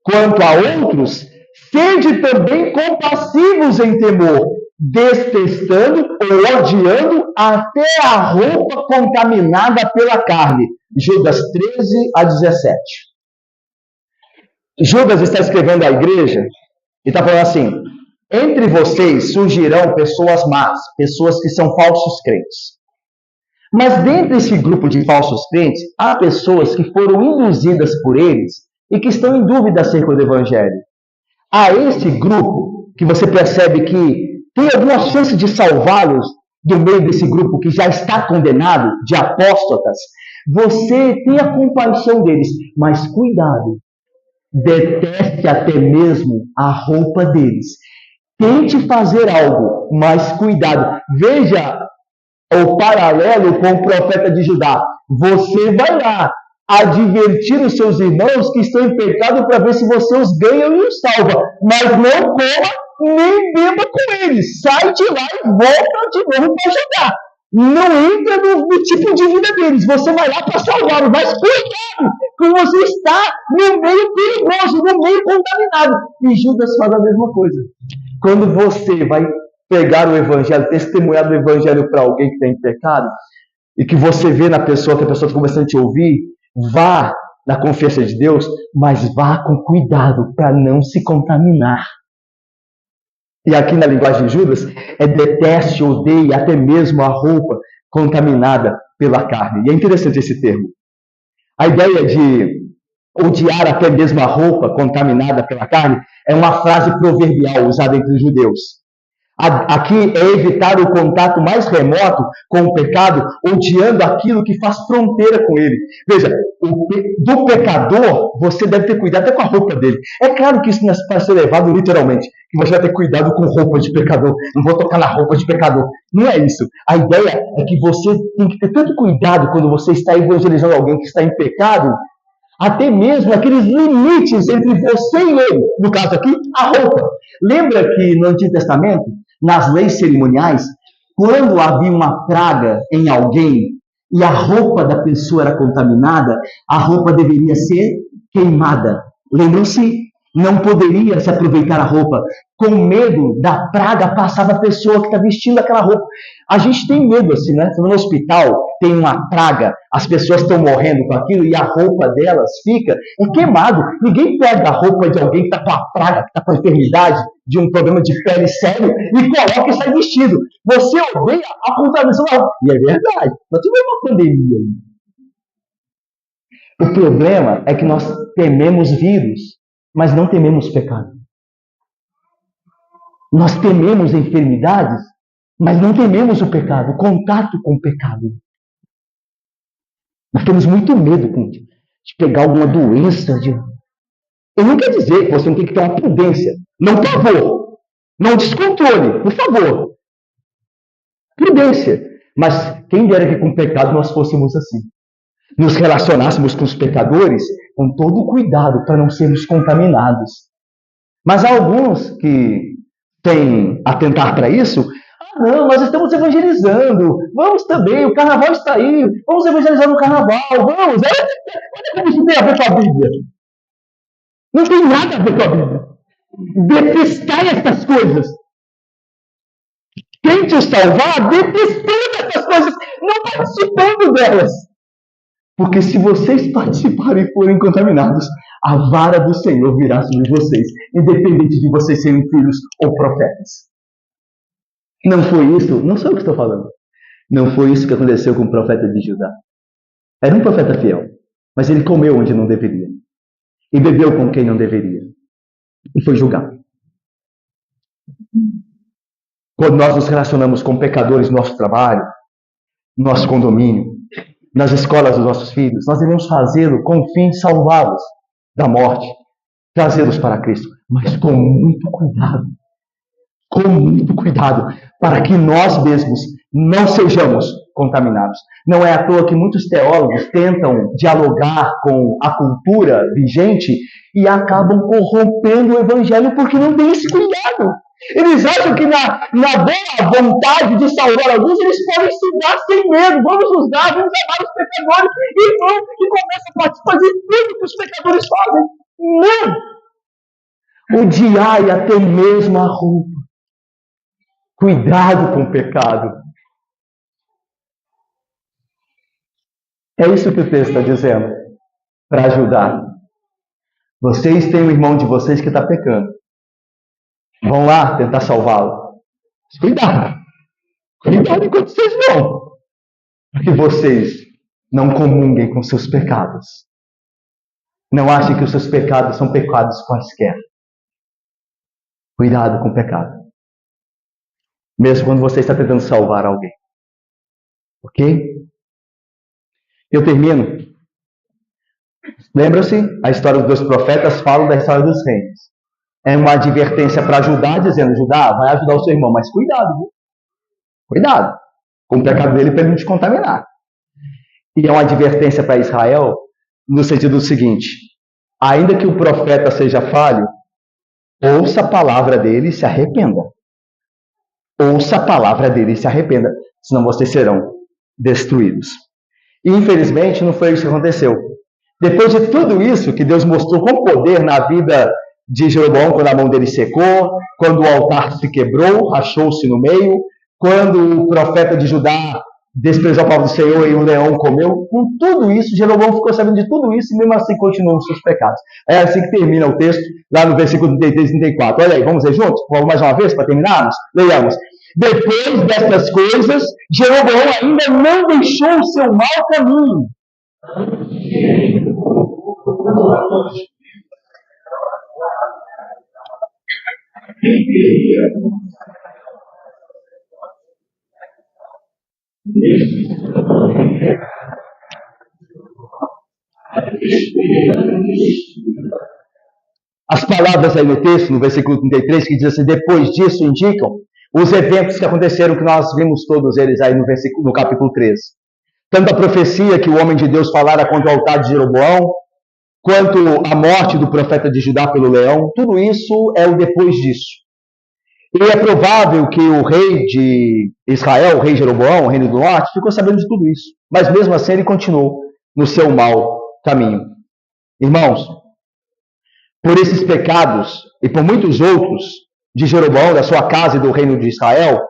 Quanto a outros, sede também compassivos em temor, detestando ou odiando até a roupa contaminada pela carne. Judas 13 a 17. Judas está escrevendo à igreja e está falando assim, entre vocês surgirão pessoas más, pessoas que são falsos crentes. Mas dentro desse grupo de falsos crentes, há pessoas que foram induzidas por eles e que estão em dúvida acerca do evangelho. Há esse grupo que você percebe que tem alguma chance de salvá-los do meio desse grupo que já está condenado, de apóstatas. Você tenha compaixão deles, mas cuidado. Deteste até mesmo a roupa deles. Tente fazer algo, mas cuidado. Veja o paralelo com o profeta de Judá. Você vai lá advertir os seus irmãos que estão em pecado para ver se você os ganha e os salva. Mas não coma nem beba com eles. Sai de lá e volta de novo para Judá. Não entra no tipo de vida deles. Você vai lá para salvá-los. Mas cuidado, que você está no meio perigoso, no meio contaminado. E Judas faz a mesma coisa. Quando você vai pegar o evangelho, testemunhar do evangelho para alguém que está em pecado, e que você vê na pessoa, que a pessoa está começando a te ouvir, vá na confiança de Deus, mas vá com cuidado para não se contaminar. E aqui na linguagem de Judas, é deteste, odeie até mesmo a roupa contaminada pela carne. E é interessante esse termo. A ideia de odiar até mesmo a roupa contaminada pela carne é uma frase proverbial usada entre os judeus. Aqui é evitar o contato mais remoto com o pecado, odiando aquilo que faz fronteira com ele. Veja, do pecador, você deve ter cuidado até com a roupa dele. É claro que isso não é para ser levado literalmente, que você vai ter cuidado com roupa de pecador. Não vou tocar na roupa de pecador. Não é isso. A ideia é que você tem que ter tanto cuidado quando você está evangelizando alguém que está em pecado, até mesmo aqueles limites entre você e ele. No caso aqui, a roupa. Lembra que no Antigo Testamento, nas leis cerimoniais, quando havia uma praga em alguém e a roupa da pessoa era contaminada, a roupa deveria ser queimada. Lembram-se? Não poderia se aproveitar a roupa. Com medo da praga passar da pessoa que está vestindo aquela roupa. A gente tem medo assim, né? No hospital tem uma praga, as pessoas estão morrendo com aquilo e a roupa delas fica queimado. Ninguém pega a roupa de alguém que está com a praga, que está com a enfermidade, de um problema de pele sério, e coloca e sai vestido. Você odeia a contaminação da roupa. E é verdade. Nós tivemos uma pandemia. O problema é que nós tememos vírus, mas não tememos pecado. Nós tememos enfermidades, mas não tememos o pecado, o contato com o pecado. Nós temos muito medo de pegar alguma doença. Eu não quero dizer que você não tem que ter uma prudência. Não pavor. Não descontrole, por favor. Prudência. Mas quem dera que com o pecado nós fôssemos assim. Nos relacionássemos com os pecadores com todo o cuidado para não sermos contaminados. Mas há alguns que têm atentar para isso. Não, nós estamos evangelizando. Vamos também, o carnaval está aí. Vamos evangelizar no carnaval. Vamos. Olha como isso tem a ver com a Bíblia. Não tem nada a ver com a Bíblia. Detestai estas coisas. Quem te salvar, detestando essas coisas, não participando delas. Porque se vocês participarem e forem contaminados, a vara do Senhor virá sobre vocês, independente de vocês serem filhos ou profetas. Não foi isso, não sou eu que estou falando. Não foi isso que aconteceu com o profeta de Judá. Era um profeta fiel, mas ele comeu onde não deveria. E bebeu com quem não deveria. E foi julgado. Quando nós nos relacionamos com pecadores no nosso trabalho, no nosso condomínio, nas escolas dos nossos filhos, nós devemos fazê-lo com o fim de salvá-los da morte, trazê-los para Cristo, mas com muito cuidado, para que nós mesmos não sejamos contaminados. Não é à toa que muitos teólogos tentam dialogar com a cultura vigente e acabam corrompendo o evangelho porque não tem esse cuidado. Eles acham que na boa vontade de salvar alguns, eles podem estudar sem medo. Vamos usar, vamos amar os pecadores. E vão e começam a participar de tudo que os pecadores fazem. Não! Odiar e até mesmo a roupa. Cuidado com o pecado. É isso que o texto está dizendo. Para ajudar. Vocês têm um irmão de vocês que está pecando. Vão lá tentar salvá-lo. Cuidado. Cuidado enquanto vocês vão. Para que vocês não comunguem com seus pecados. Não achem que os seus pecados são pecados quaisquer. Cuidado com o pecado. Mesmo quando você está tentando salvar alguém. Ok? Eu termino. Lembra-se? A história dos dois profetas fala da história dos reinos. É uma advertência para Judá, dizendo: Judá, vai ajudar o seu irmão, mas cuidado, viu? Cuidado com o pecado dele para ele não te contaminar. E é uma advertência para Israel no sentido seguinte: ainda que o profeta seja falho, ouça a palavra dele e se arrependa. Ouça a palavra dele e se arrependa, senão vocês serão destruídos. E infelizmente não foi isso que aconteceu. Depois de tudo isso que Deus mostrou com poder na vida de Jeroboão, quando a mão dele secou, quando o altar se quebrou, rachou-se no meio, quando o profeta de Judá desprezou a palavra do Senhor e o leão comeu, com tudo isso, Jeroboão ficou sabendo de tudo isso e mesmo assim continuou os seus pecados. É assim que termina o texto, lá no versículo 33 e 34. Olha aí, vamos ler juntos? Vamos mais uma vez para terminarmos? Leiamos. Depois destas coisas, Jeroboão ainda não deixou o seu mau caminho. As palavras aí no texto, no versículo 33, que diz assim, depois disso indicam os eventos que aconteceram, que nós vimos todos eles aí no capítulo 13. Tanto a profecia que o homem de Deus falara contra o altar de Jeroboão, quanto a morte do profeta de Judá pelo leão, tudo isso é o depois disso. E é provável que o rei de Israel, o rei Jeroboão, o reino do norte, ficou sabendo de tudo isso. Mas mesmo assim ele continuou no seu mau caminho. Irmãos, por esses pecados e por muitos outros de Jeroboão, da sua casa e do reino de Israel,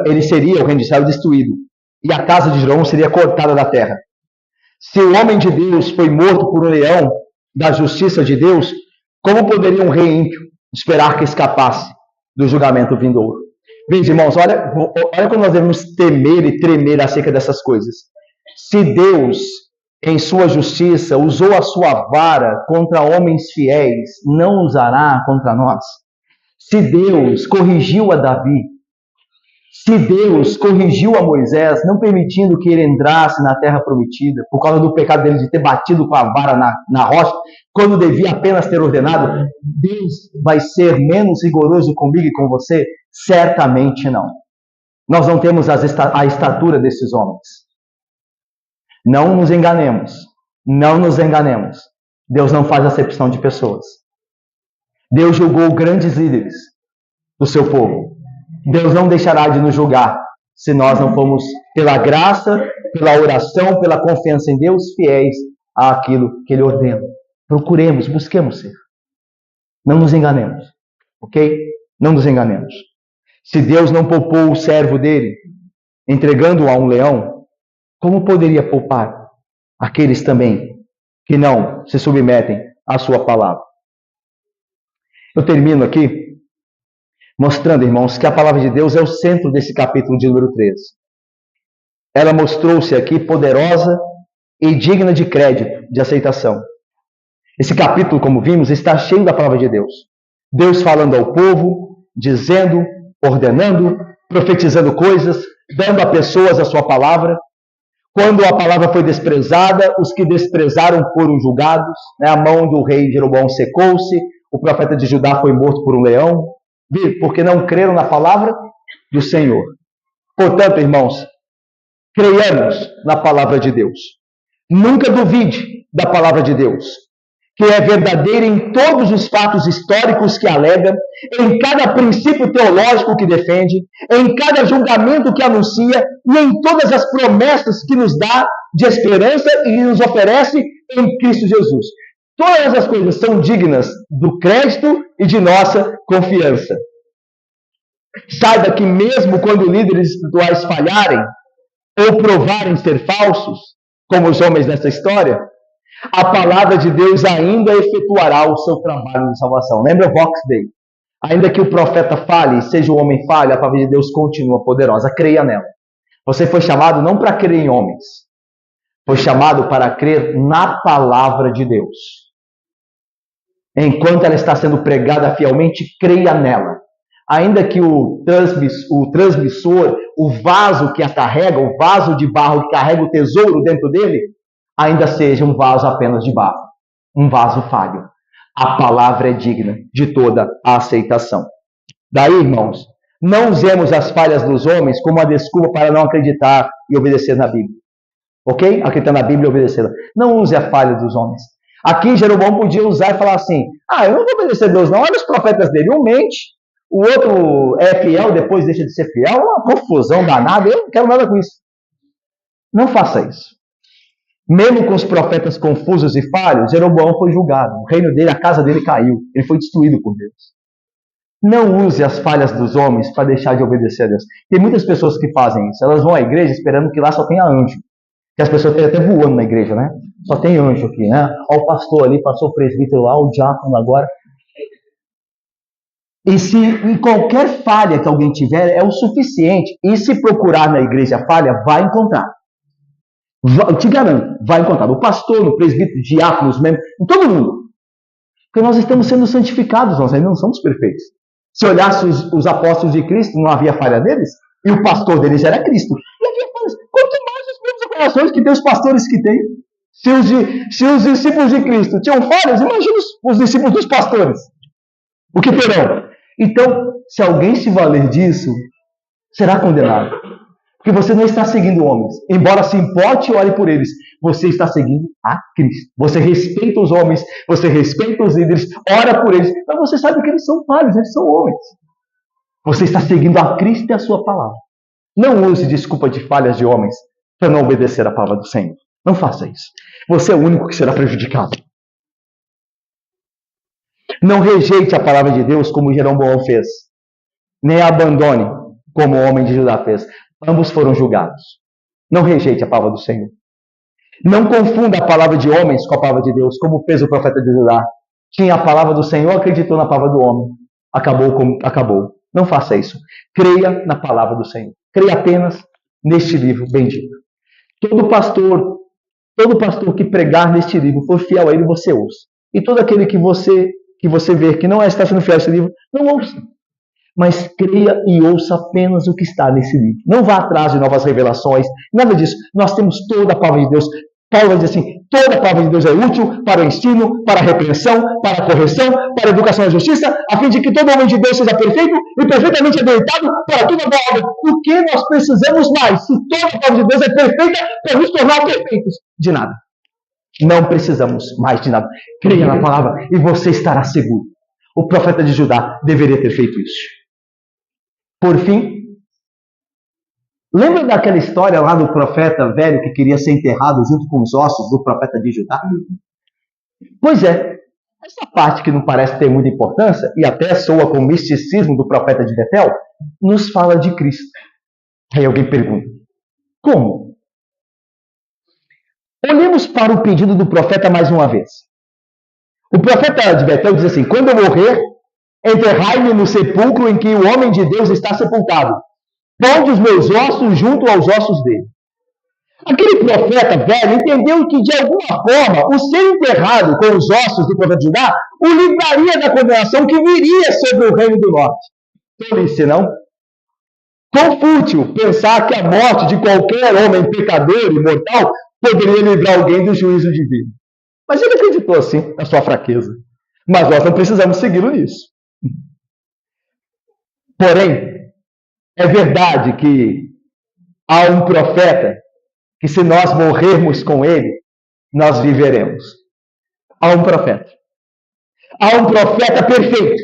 ele seria, o reino de Israel, destruído. E a casa de Jeroboão seria cortada da terra. Se o homem de Deus foi morto por um leão da justiça de Deus, como poderia um rei ímpio esperar que escapasse do julgamento vindouro? Veja, irmãos, olha como nós devemos temer e tremer acerca dessas coisas. Se Deus, em sua justiça, usou a sua vara contra homens fiéis, não usará contra nós? Se Deus corrigiu a Davi, se Deus corrigiu a Moisés, não permitindo que ele entrasse na terra prometida, por causa do pecado dele de ter batido com a vara na rocha, quando devia apenas ter ordenado, Deus vai ser menos rigoroso comigo e com você? Certamente não. Nós não temos a estatura desses homens. Não nos enganemos. Não nos enganemos. Deus não faz acepção de pessoas. Deus julgou grandes líderes do seu povo. Deus não deixará de nos julgar se nós não formos, pela graça, pela oração, pela confiança em Deus, fiéis àquilo que Ele ordena. Procuremos, busquemos ser. Não nos enganemos, ok? Não nos enganemos. Se Deus não poupou o servo dele, entregando-o a um leão, como poderia poupar aqueles também que não se submetem à sua palavra? Eu termino aqui mostrando, irmãos, que a palavra de Deus é o centro desse capítulo de número 13. Ela mostrou-se aqui poderosa e digna de crédito, de aceitação. Esse capítulo, como vimos, está cheio da palavra de Deus. Deus falando ao povo, dizendo, ordenando, profetizando coisas, dando a pessoas a sua palavra. Quando a palavra foi desprezada, os que desprezaram foram julgados. A mão do rei Jeroboão secou-se, o profeta de Judá foi morto por um leão. Porque não creram na palavra do Senhor. Portanto, irmãos, creiamos na palavra de Deus. Nunca duvide da palavra de Deus, que é verdadeira em todos os fatos históricos que alega, em cada princípio teológico que defende, em cada julgamento que anuncia e em todas as promessas que nos dá de esperança e nos oferece em Cristo Jesus. Todas as coisas são dignas do crédito e de nossa confiança. Saiba que mesmo quando líderes espirituais falharem ou provarem ser falsos, como os homens dessa história, a palavra de Deus ainda efetuará o seu trabalho de salvação. Lembra o Vox Dei? Ainda que o profeta fale, seja o homem falhe, a palavra de Deus continua poderosa. Creia nela. Você foi chamado não para crer em homens, foi chamado para crer na palavra de Deus. Enquanto ela está sendo pregada fielmente, creia nela. Ainda que o transmissor, o vaso que a carrega, o vaso de barro que carrega o tesouro dentro dele, ainda seja um vaso apenas de barro, um vaso falho. A palavra é digna de toda a aceitação. Daí, irmãos, não usemos as falhas dos homens como uma desculpa para não acreditar e obedecer na Bíblia. Ok? Acreditar na Bíblia e obedecê-la. Não use a falha dos homens. Aqui Jeroboão podia usar e falar assim, eu não vou obedecer a Deus não, olha os profetas dele, um mente, o outro é fiel, depois deixa de ser fiel, uma confusão danada, eu não quero nada com isso. Não faça isso. Mesmo com os profetas confusos e falhos, Jeroboão foi julgado, o reino dele, a casa dele caiu, ele foi destruído por Deus. Não use as falhas dos homens para deixar de obedecer a Deus. Tem muitas pessoas que fazem isso, elas vão à igreja esperando que lá só tenha anjo. Que as pessoas estão até voando na igreja, né? Só tem anjo aqui, né? Olha o pastor ali, pastor presbítero lá, o diácono agora. E se em qualquer falha que alguém tiver, é o suficiente. E se procurar na igreja falha, vai encontrar. Eu te garanto, vai encontrar. O pastor, o presbítero, diáconos, membros, todo mundo. Porque nós estamos sendo santificados, nós ainda não somos perfeitos. Se olhasse os apóstolos de Cristo, não havia falha deles, e o pastor deles era Cristo. E havia falhas. Quanto mais os meus corações que tem os pastores que tem. Se os discípulos de Cristo tinham falhas, imagina os discípulos dos pastores. O que terão? Então, se alguém se valer disso, será condenado. Porque você não está seguindo homens. Embora se importe e ore por eles, você está seguindo a Cristo. Você respeita os homens, você respeita os líderes, ora por eles, mas você sabe que eles são falhos, eles são homens. Você está seguindo a Cristo e a sua palavra. Não use desculpa de falhas de homens para não obedecer a palavra do Senhor. Não faça isso. Você é o único que será prejudicado. Não rejeite a palavra de Deus como Jeroboão fez. Nem a abandone como o homem de Judá fez. Ambos foram julgados. Não rejeite a palavra do Senhor. Não confunda a palavra de homens com a palavra de Deus, como fez o profeta de Judá. Tinha a palavra do Senhor, acreditou na palavra do homem. Acabou como acabou. Não faça isso. Creia na palavra do Senhor. Creia apenas neste livro bendito. Todo pastor que pregar neste livro, for fiel a ele, você ouça. E todo aquele que você ver que não está sendo fiel a esse livro, não ouça. Mas creia e ouça apenas o que está nesse livro. Não vá atrás de novas revelações, nada disso. Nós temos toda a palavra de Deus. Paulo vai dizer assim, toda a palavra de Deus é útil para o ensino, para a repreensão, para a correção, para a educação e a justiça, a fim de que todo homem de Deus seja perfeito e perfeitamente habilitado para toda boa obra. O que nós precisamos mais? Se toda a palavra de Deus é perfeita para nos tornar perfeitos? De nada. Não precisamos mais de nada. Creia na palavra e você estará seguro. O profeta de Judá deveria ter feito isso. Por fim, lembra daquela história lá do profeta velho que queria ser enterrado junto com os ossos do profeta de Judá? Pois é, essa parte que não parece ter muita importância, e até soa com o misticismo do profeta de Betel, nos fala de Cristo. Aí alguém pergunta, como? Olhemos para o pedido do profeta mais uma vez. O profeta de Betel diz assim, quando eu morrer, enterrai-me no sepulcro em que o homem de Deus está sepultado. Ponde os meus ossos junto aos ossos dele. Aquele profeta velho entendeu que, de alguma forma, o ser enterrado com os ossos do profeta de Judá o livraria da condenação que viria sobre o reino do norte. Tolice, não? Quão fútil pensar que a morte de qualquer homem pecador e mortal poderia livrar alguém do juízo divino. Mas ele acreditou assim, na sua fraqueza. Mas nós não precisamos segui-lo nisso. Porém, é verdade que há um profeta que, se nós morrermos com ele, nós viveremos. Há um profeta. Há um profeta perfeito.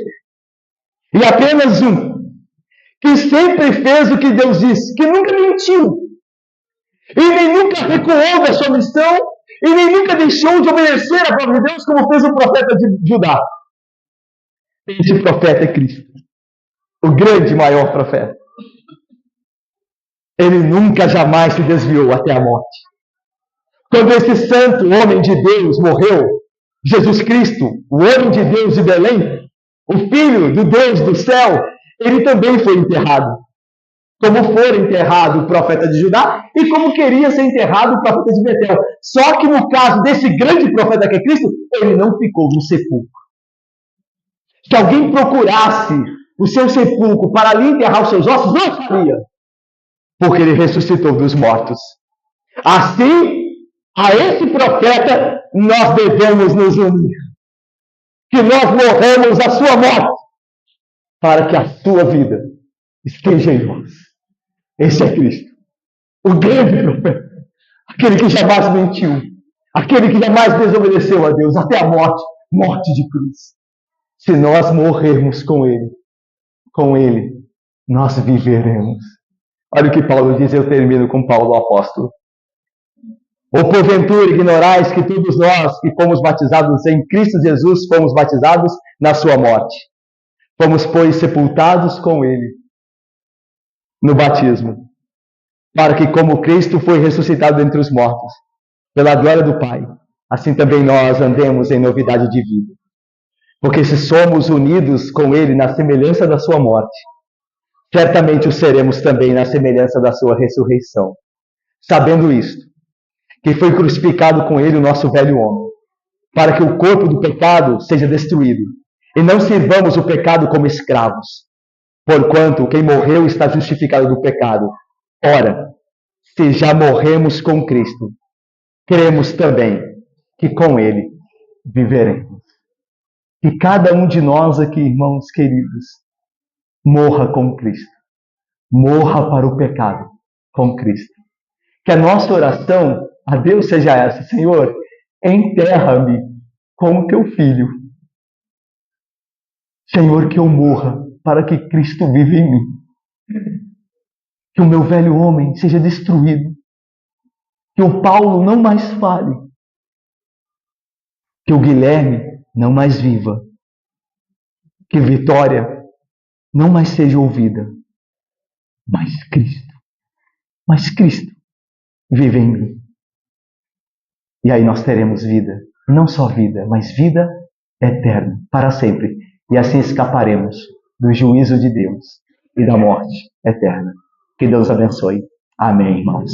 E apenas um. Que sempre fez o que Deus disse. Que nunca mentiu. E nem nunca recuou da sua missão. E nem nunca deixou de obedecer a palavra de Deus, como fez o profeta de Judá. Esse profeta é Cristo. O grande, maior profeta. Ele nunca, jamais se desviou até a morte. Quando esse santo homem de Deus morreu, Jesus Cristo, o homem de Deus de Belém, o filho do Deus do céu, ele também foi enterrado. Como foi enterrado o profeta de Judá e como queria ser enterrado o profeta de Betel. Só que no caso desse grande profeta que é Cristo, ele não ficou no sepulcro. Se alguém procurasse o seu sepulcro para ali enterrar os seus ossos, não faria. Porque ele ressuscitou dos mortos. Assim, a esse profeta nós devemos nos unir. Que nós morremos a sua morte, para que a sua vida esteja em nós. Esse é Cristo. O grande profeta. Aquele que jamais mentiu. Aquele que jamais desobedeceu a Deus até a morte. Morte de cruz. Se nós morrermos com Ele, nós viveremos. Olha o que Paulo diz, eu termino com Paulo, o apóstolo. Ou porventura ignorais que todos nós que fomos batizados em Cristo Jesus, fomos batizados na sua morte. Fomos, pois, sepultados com Ele no batismo, para que, como Cristo foi ressuscitado entre os mortos, pela glória do Pai, assim também nós andemos em novidade de vida. Porque se somos unidos com Ele na semelhança da sua morte, certamente o seremos também na semelhança da sua ressurreição. Sabendo isto, que foi crucificado com Ele o nosso velho homem, para que o corpo do pecado seja destruído, e não sirvamos o pecado como escravos, porquanto quem morreu está justificado do pecado. Ora, se já morremos com Cristo, cremos também que com Ele viveremos. Que cada um de nós aqui, irmãos queridos, morra com Cristo. Morra para o pecado com Cristo. Que a nossa oração a Deus seja essa: Senhor, enterra-me com o teu Filho. Senhor, que eu morra para que Cristo viva em mim. Que o meu velho homem seja destruído. Que o Paulo não mais fale. Que o Guilherme não mais viva. Que Vitória não mais seja ouvida. Mas Cristo vive em mim. E aí nós teremos vida. Não só vida, mas vida eterna, para sempre. E assim escaparemos do juízo de Deus e da morte eterna. Que Deus abençoe. Amém, irmãos.